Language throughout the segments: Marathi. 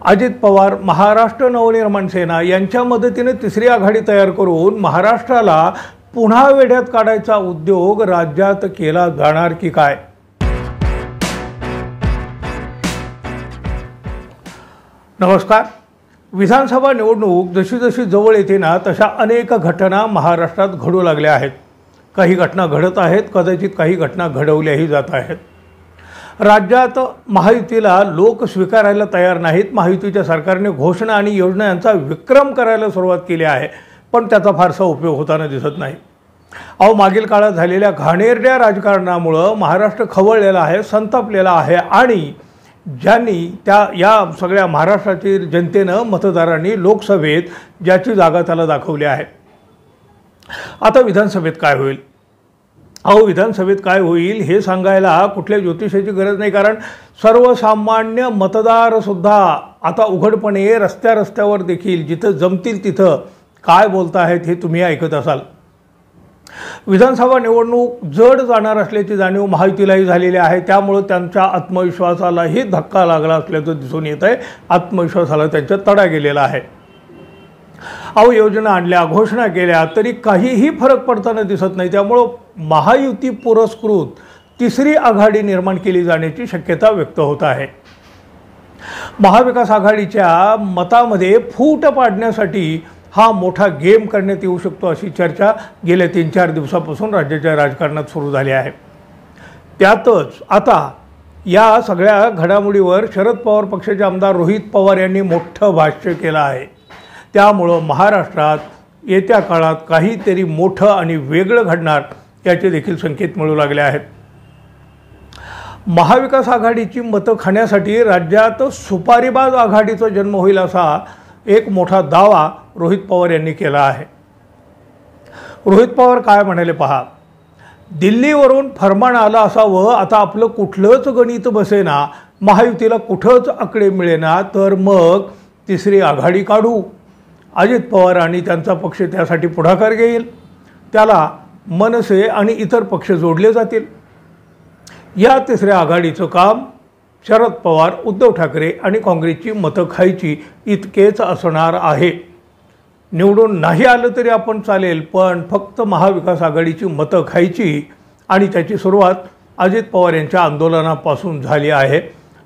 अजित पवार, महाराष्ट्र नवनिर्माण सेना यांच्या मदतीने तिसरी आघाडी तयार करून महाराष्ट्राला पुन्हा वेढ्यात काढायचा उद्योग राज्यात केला जाणार की काय? नमस्कार. विधानसभा निवडणूक जशी जशी जवळ येते ना तशा अनेक घटना महाराष्ट्रात घडू लागल्या आहेत. काही घटना घडत आहेत, कदाचित काही घटना घडवल्याही जात आहेत. राज्यात महायुतीला लोक स्वीकारायला तयार नाहीत. महायुतीच्या सरकारने घोषणा आणि योजना यांचा विक्रम करायला सुरुवात केली आहे, पण त्याचा फारसा उपयोग होताना दिसत नाही. मागील काळात झालेल्या घाणेरड्या राजकारणामुळे महाराष्ट्र खवळलेला आहे, संतापलेला आहे आणि ज्यांनी या सगळ्या महाराष्ट्रातील जनतेनं, मतदारांनी लोकसभेत ज्याची जागा त्याला दाखवली आहे. आता विधानसभेत काय होईल? विधानसभेत काय होईल हे सांगायला कुठल्या ज्योतिषाची गरज नाही, कारण सर्वसामान्य मतदारसुद्धा आता उघडपणे रस्त्यावर देखील जिथं जमतील तिथं काय बोलत आहेत हे तुम्ही ऐकत असाल. विधानसभा निवडणूक जड जाणार असल्याची जाणीव महायुतीलाही झालेली आहे. त्यामुळे त्यांच्या आत्मविश्वासालाही धक्का लागला असल्याचं दिसून येत आहे. आत्मविश्वासाला त्यांचा तडा गेलेला आहे. योजना आणल्या, घोषणा केल्या, तरी काहीही फरक पडताना दिसत नाही. त्यामुळं महायुती पुरस्कृत तिसरी आघाडी निर्माण केली जाण्याची शक्यता व्यक्त होत आहे. महाविकास आघाडीच्या मतामध्ये फूट पाडण्यासाठी हा मोठा गेम करण्यात येऊ शकतो अशी चर्चा गेल्या 3-4 दिवसापासून राज्याच्या राजकारणात सुरू झाली आहे. त्यातच आता या सगळ्या घडामोडीवर शरद पवार पक्षाचे आमदार रोहित पवार यांनी मोठं भाष्य केलं आहे. त्यामुळं महाराष्ट्रात येत्या काळात काहीतरी मोठं आणि वेगळं घडणार याचे देखील संकेत मिळू लागले आहेत. महाविकास आघाडीची मतं खाण्यासाठी राज्यात सुपारीबाज आघाडीचा जन्म होईल असा एक मोठा दावा रोहित पवार यांनी केला आहे. रोहित पवार काय म्हणाले पहा. दिल्लीवरून फरमान आलं असावं, आता आपलं कुठलंच गणित बसेना, महायुतीला कुठंच आकडे मिळेना, तर मग तिसरी आघाडी काढू. अजित पवार आणि त्यांचा पक्ष त्यासाठी पुढाकार घेईल. त्याला मनसे आणि इतर पक्ष जोडले जातील. या तिसऱ्या आघाडीचं काम शरद पवार, उद्धव ठाकरे आणि काँग्रेसची मतं खायची इतकेच असणार आहे. निवडून नाही आलं तरी आपण चालेल, पण फक्त महाविकास आघाडीची मतं खायची आणि त्याची सुरुवात अजित पवार यांच्या आंदोलनापासून झाली आहे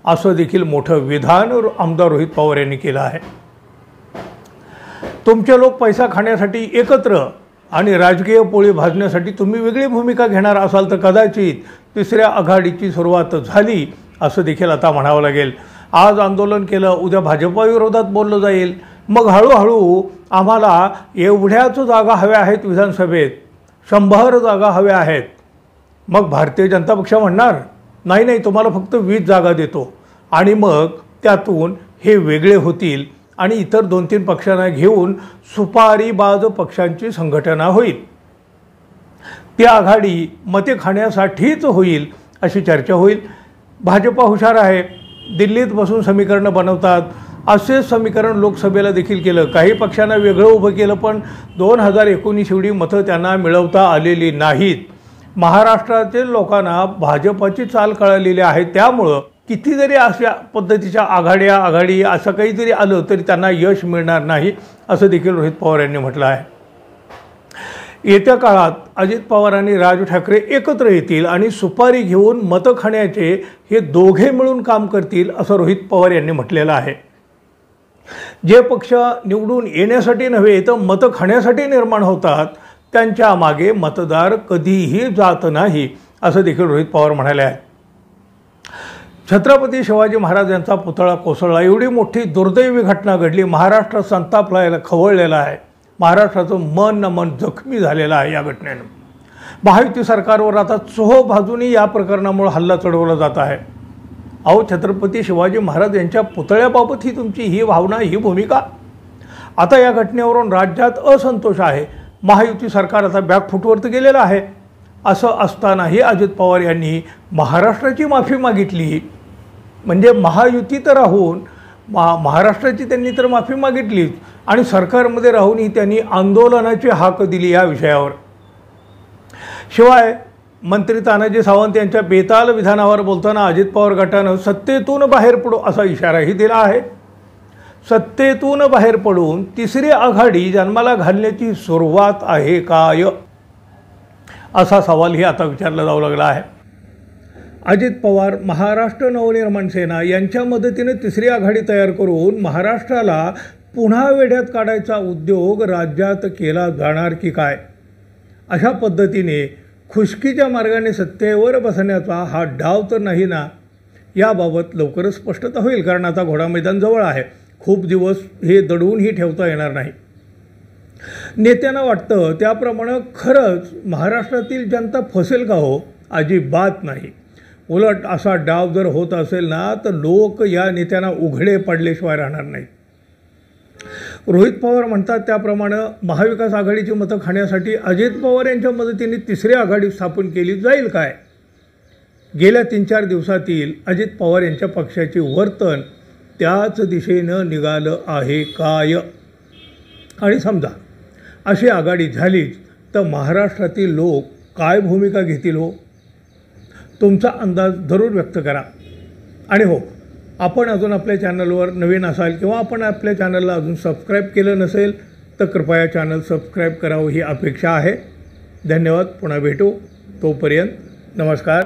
असं देखील मोठं विधान आमदार रोहित पवार यांनी केलं आहे. तुमचे लोक पैसा खाण्यासाठी एकत्र आणि राजकीय पोळी भाजण्यासाठी तुम्ही वेगळी भूमिका घेणार असाल तर कदाचित तिसऱ्या आघाडीची सुरुवात झाली असं देखील आता म्हणावं लागेल. आज आंदोलन केलं, उद्या भाजपा विरोधात बोललं जाईल, मग हळूहळू आम्हाला एवढ्याच जागा हव्या आहेत विधानसभेत, 100 जागा हव्या आहेत. मग भारतीय जनता पक्ष म्हणणार नाही, तुम्हाला फक्त 20 जागा देतो आणि मग त्यातून हे वेगळे होतील आणि इतर 2-3 पक्षांना घेऊन सुपारीबाज पक्षांची संघटना होईल. ती आघाडी मते खाण्यासाठीच होईल अशी चर्चा होईल. भाजपा हुशार आहे, दिल्लीत बसून समीकरणं बनवतात. असेच समीकरण लोकसभेला देखील केलं. काही पक्षांना वेगळं उभं केलं, पण 2019 एवढी मतं त्यांना मिळवता आलेली नाहीत. महाराष्ट्रातील लोकांना भाजपाची चाल कळलेली आहे. त्यामुळं किती जरी अशा पद्धतीच्या आघाडी असं काही जरी आलं तरी त्यांना यश मिळणार नाही असं देखील रोहित पवार यांनी म्हटलं आहे. येत्या काळात अजित पवार आणि राज ठाकरे एकत्र येतील आणि सुपारी घेऊन मतं खाण्याचे हे दोघे मिळून काम करतील असं रोहित पवार यांनी म्हटलेलं आहे. जे पक्ष निवडून येण्यासाठी नव्हे तर मतं खाण्यासाठी निर्माण होतात त्यांच्या मागे मतदार कधीही जात नाही असं देखील रोहित पवार म्हणाले आहे. छत्रपती शिवाजी महाराज यांचा पुतळा कोसळला, एवढी मोठी दुर्दैवी घटना घडली. महाराष्ट्र संतापला, खवळलेला आहे. महाराष्ट्राचं मन जखमी झालेलं आहे या घटनेनं. महायुती सरकारवर आता चोहो बाजूनी या प्रकरणामुळे हल्ला चढवला जात आहे. छत्रपती शिवाजी महाराज यांच्या पुतळ्याबाबत ही तुमची ही भावना, ही भूमिका. आता या घटनेवरून राज्यात असंतोष आहे. महायुती सरकार आता बॅकफुटवरती गेलेलं आहे. असं असतानाही अजित पवार यांनी महाराष्ट्राची माफी मागितली. म्हणजे महायुतीत राहून महाराष्ट्राची त्यांनी तर माफी मागितलीच आणि सरकारमध्ये राहूनही त्यांनी आंदोलनाची हाक दिली या विषयावर. शिवाय मंत्री तानाजी सावंत यांच्या बेताल विधानावर बोलताना अजित पवार गटानं सत्तेतून बाहेर पडू असा इशाराही दिला आहे. सत्तेतून बाहेर पडून तिसरी आघाडी जन्माला घालण्याची सुरुवात आहे काय, असा सवालही आता विचारला जाऊ लागला आहे. अजित पवार, महाराष्ट्र नवनिर्माण सेना यांच्या मदतीने तिसरी आघाडी तयार करून महाराष्ट्राला पुन्हा वेढ्यात काढायचा उद्योग राज्यात केला जाणार की काय, अशा पद्धतीने खुशकीच्या मार्गाने सत्तेवर बसण्याचा हा डाव तर नाही ना, याबाबत लवकरच स्पष्टता होईल. कारण आता घोडा मैदान जवळ आहे. खूप दिवस हे दडवूनही ठेवता येणार नाही. नेत्यांना वाटतं त्याप्रमाणे खरंच महाराष्ट्रातील जनता फसेल का हो? अजिबात नाही. उलट असा डाव जर होत असेल ना, तर लोक या नेत्यांना उघडे पडल्याशिवाय राहणार नाही. रोहित पवार म्हणतात त्याप्रमाणे महाविकास आघाडीची मतं खाण्यासाठी अजित पवार यांच्या मदतीने तिसरी आघाडी स्थापन केली जाईल काय? गेल्या 3-4 दिवसातील अजित पवार यांच्या पक्षाचे वर्तन त्याच दिशेनं निघालं आहे काय? आणि समजा अशी आघाडी झालीच तर महाराष्ट्रातील लोक काय भूमिका घेतील हो? तुमचा अंदाज जरूर व्यक्त करा. आणि हो, आपण अजून आपल्या चॅनलवर नवीन असाल किंवा आपण आपल्या चॅनलला अजून सबस्क्राईब केलं नसेल तर कृपया चॅनल सबस्क्राईब करावं ही अपेक्षा आहे. धन्यवाद. पुन्हा भेटू. तोपर्यंत नमस्कार.